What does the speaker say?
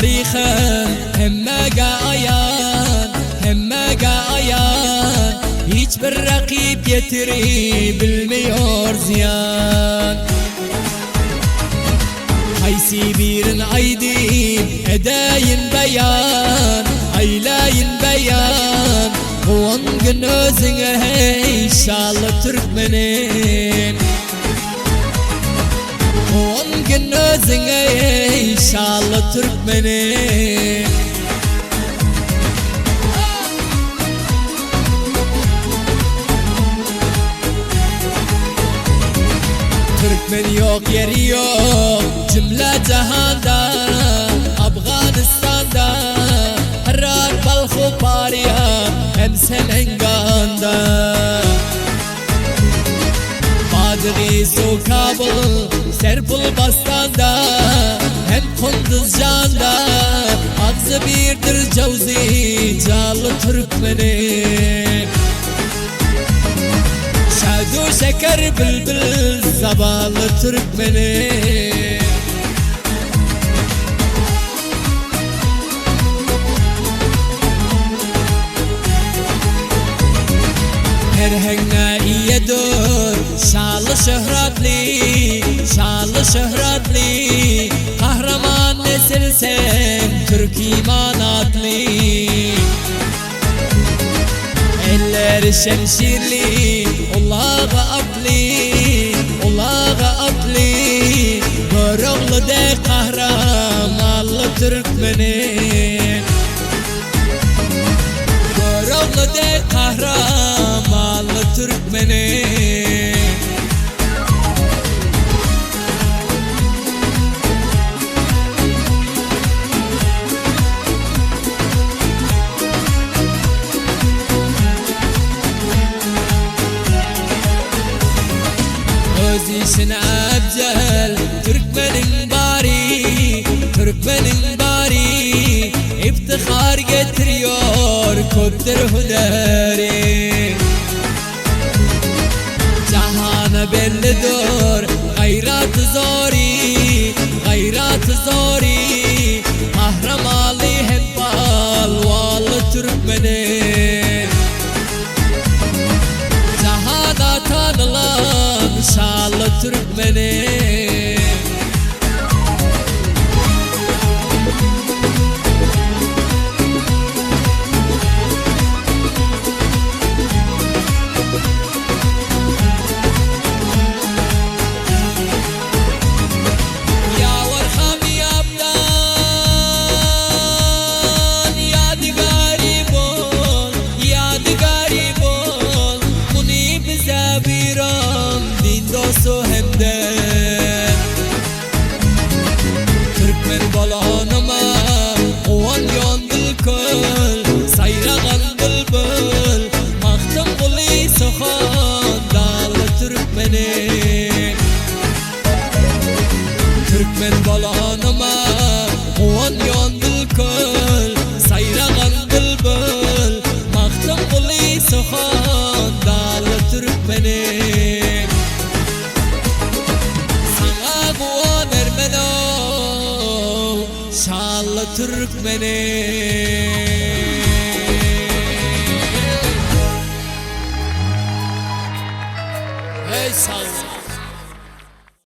tarihim hemme ayan, hemme ayan. Hiçbir rakip getirebilmiyor ziyan. Haysi birin aydin edeyin beyan, aylayin beyan. On gün özüne inşallah Türkmenin, on gün özüne inşallah Türkmenin. Türkmen yok yeri yok cümle cihanda, Afganistan'da Herat, Balkh, Pariya hem Selenganda. Badgis o Kabul, Serpul Bastan'da hem Kunduzcan'da. Ağzı birdir Cavzi Callı Türkmenin. Şadu şeker bülbül zavallı Türkmenin. Her henge iyedur şanlı şöhretli, şanlı şöhretli. Kahraman nesilsen Türk imanatli. Eller şemşirli, Allah'a apli, Allah'a apli. Börüğlü de kahramanlı Türkmenin. Börüğlü de kahramanlı Türkmenin. Öz işine ebcel Türkmenin bari, Türkmenin bari. İftihar getiriyor kuddur hüneri. Cihana bellidir gayrat-ı zori, gayrat-ı zori. Kahramanlı hem balvalı Türkmenin. Cihana tanılan şanlı Türkmenin. Türkmen balağınıma oğan yandı köl, sayrağan bülbül. Mahtım kuli soğan dağlı Türkmenin. Türkmen balağınıma oğan yandı köl, sayrağan bülbül. Mahtım kuli soğan dağlı Türkmenin. Şanlı Türkmenin. Ey sağ ol.